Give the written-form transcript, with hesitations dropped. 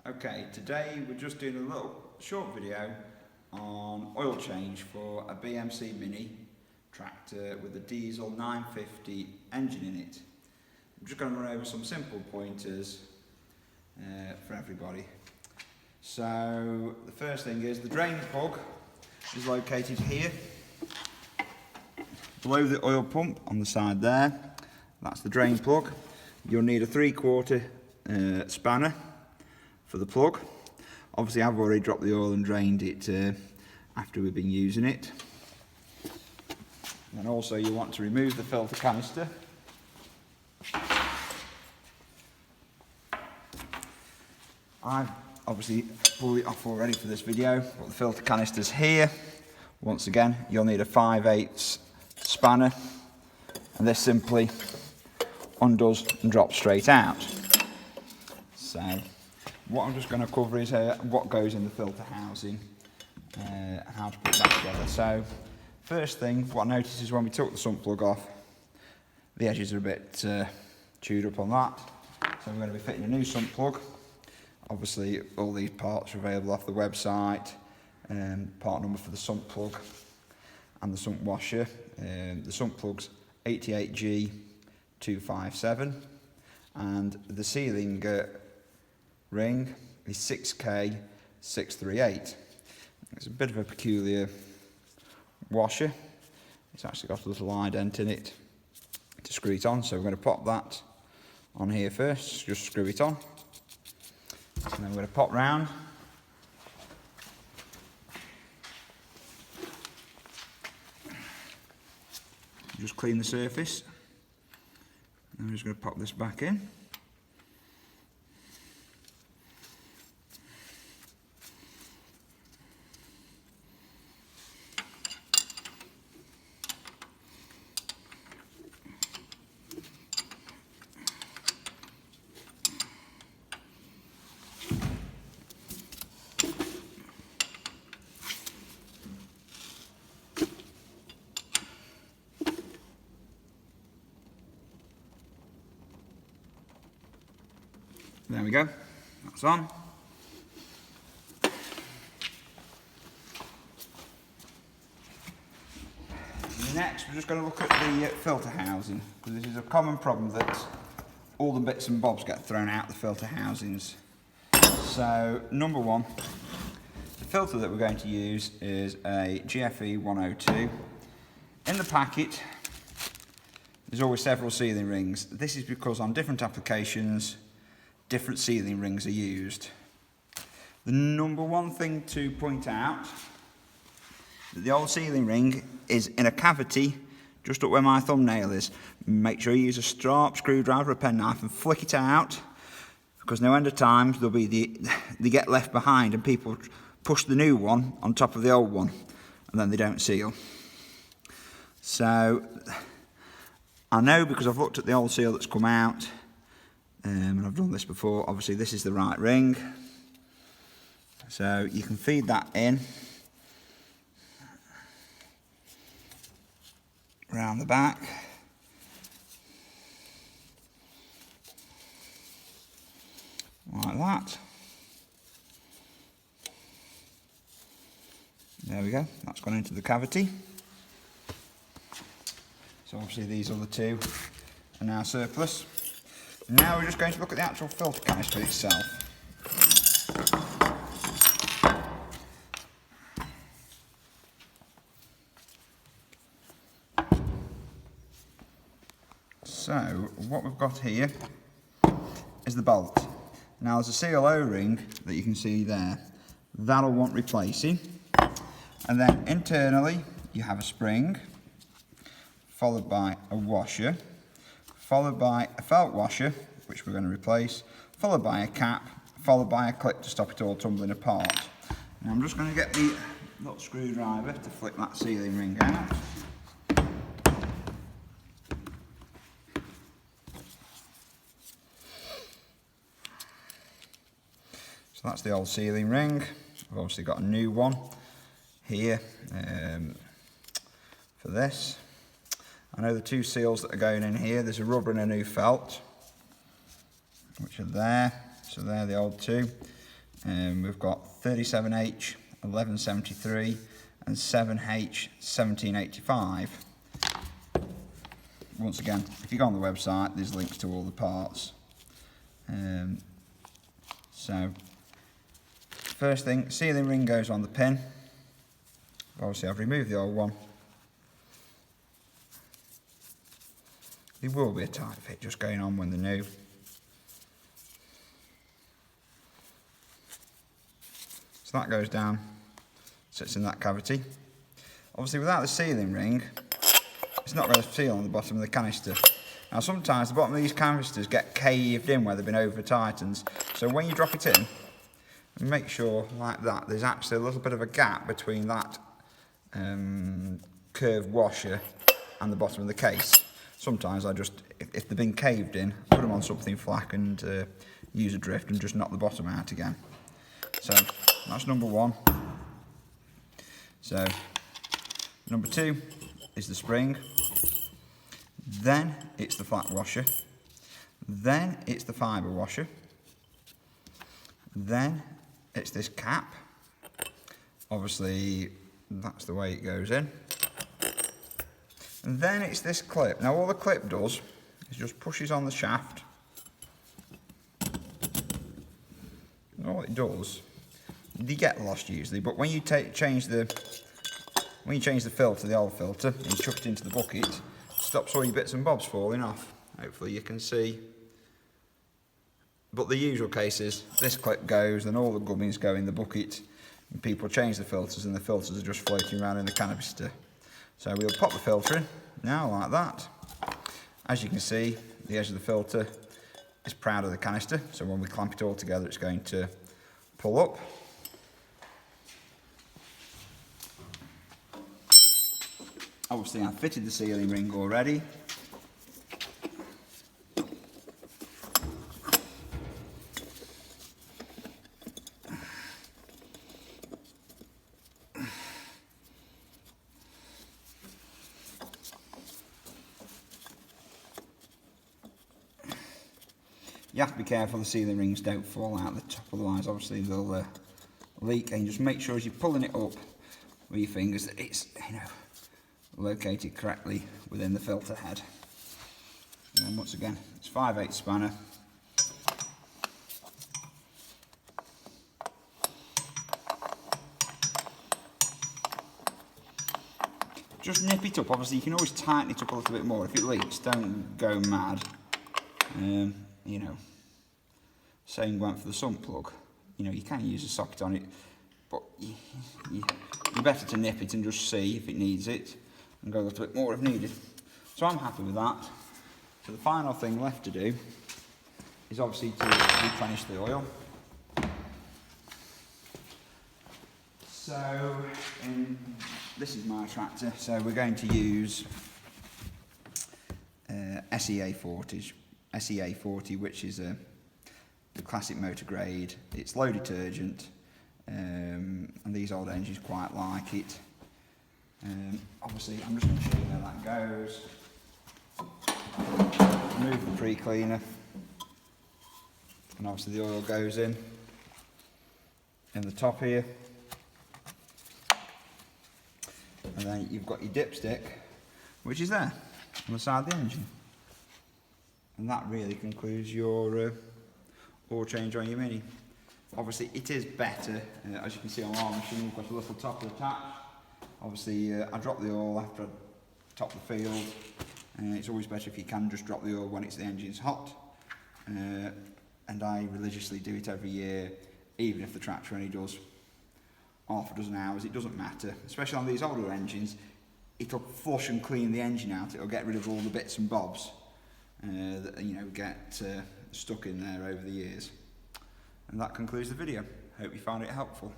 Okay, today we're just doing a little short video on oil change for a BMC Mini tractor with a diesel 950 engine in it. I'm just going to run over some simple pointers for everybody. So the first thing is the drain plug is located here below the oil pump on the side there. That's the drain plug. You'll need a 3/4 spanner for the plug. Obviously I've already dropped the oil and drained it after we've been using it. And also you want to remove the filter canister. I've obviously pulled it off already for this video, but the filter canister's here. Once again, you'll need a 5/8 spanner, and this simply undoes and drops straight out. So what I'm just going to cover is what goes in the filter housing and how to put that together. So first thing, what I noticed is when we took the sump plug off, the edges are a bit chewed up on that. So we're going to be fitting a new sump plug. Obviously all these parts are available off the website, part number for the sump plug and the sump washer. The sump plug's 88G257 and the sealing ring is 6K638. It's a bit of a peculiar washer. It's actually got a little ident in it to screw it on, so we're going to pop that on here first, just screw it on. And then we're going to pop round. Just clean the surface. And we're just going to pop this back in. There we go, that's on. Next, we're just going to look at the filter housing, because this is a common problem that all the bits and bobs get thrown out the filter housings. So, number one, the filter that we're going to use is a GFE 102. In the packet, there's always several sealing rings. This is because on different applications, different sealing rings are used. The number one thing to point out, that the old sealing ring is in a cavity just up where my thumbnail is. Make sure you use a sharp screwdriver or a penknife and flick it out, because no end of times there'll be they get left behind and people push the new one on top of the old one and then they don't seal. So I know, because I've looked at the old seal that's come out, and I've done this before. Obviously this is the right ring, so you can feed that in round the back, like that. There we go, that's gone into the cavity. So obviously these other two are now surplus. Now we're just going to look at the actual filter canister itself. So what we've got here is the bolt. Now there's a seal O-ring that you can see there. That'll want replacing. And then internally you have a spring, followed by a washer, followed by a felt washer, which we're going to replace, followed by a cap, followed by a clip to stop it all tumbling apart. Now I'm just going to get the little screwdriver to flick that sealing ring out. So that's the old sealing ring. I've obviously got a new one here for this. I know the two seals that are going in here, there's a rubber and a new felt, which are there. So they're the old two. We've got 37H 1173 and 7H 1785. Once again, if you go on the website, there's links to all the parts. So, first thing, sealing ring goes on the pin. Obviously I've removed the old one. There will be a tight fit just going on when they're new. So that goes down, sits in that cavity. Obviously without the sealing ring, it's not going to seal on the bottom of the canister. Now sometimes the bottom of these canisters get caved in where they've been over tightened. So when you drop it in, make sure like that, there's actually a little bit of a gap between that curved washer and the bottom of the case. Sometimes I just, if they've been caved in, put them on something flat and use a drift and just knock the bottom out again. So that's number one. So number two is the spring. Then it's the flat washer. Then it's the fibre washer. Then it's this cap. Obviously that's the way it goes in. And then it's this clip. Now all the clip does is just pushes on the shaft. And all it does, they get lost usually, but when you change the filter, the old filter, and you chuck it into the bucket, it stops all your bits and bobs falling off. Hopefully you can see. But the usual case is this clip goes, then all the gubbins go in the bucket, and people change the filters, and the filters are just floating around in the canister. So we'll pop the filter in, now like that. As you can see, the edge of the filter is proud of the canister, so when we clamp it all together it's going to pull up. Obviously I've fitted the sealing ring already. You have to be careful the sealing rings don't fall out the top, otherwise obviously they'll leak, and just make sure as you're pulling it up with your fingers that it's, you know, located correctly within the filter head. And then once again, it's 5/8 spanner. Just nip it up. Obviously you can always tighten it up a little bit more. If it leaks, don't go mad. You know, same went for the sump plug. You know, you can use a socket on it, but you're better to nip it and just see if it needs it, and go a little bit more if needed. So I'm happy with that. So the final thing left to do is obviously to replenish the oil. So this is my tractor, so we're going to use SEA 40, which is the classic motor grade. It's low detergent, and these old engines quite like it. Obviously I'm just going to show you how that goes. Remove the pre-cleaner, and obviously the oil goes in the top here, and then you've got your dipstick, which is there on the side of the engine. And that really concludes your oil change on your Mini. Obviously it is better, as you can see on our machine, we've got a little topper attached. Obviously I drop the oil after I top the field. It's always better if you can just drop the oil when the engine's hot. And I religiously do it every year, even if the tractor only does half a dozen hours, it doesn't matter. Especially on these older engines, it'll flush and clean the engine out, it'll get rid of all the bits and bobs that get stuck in there over the years. And that concludes the video. Hope you found it helpful.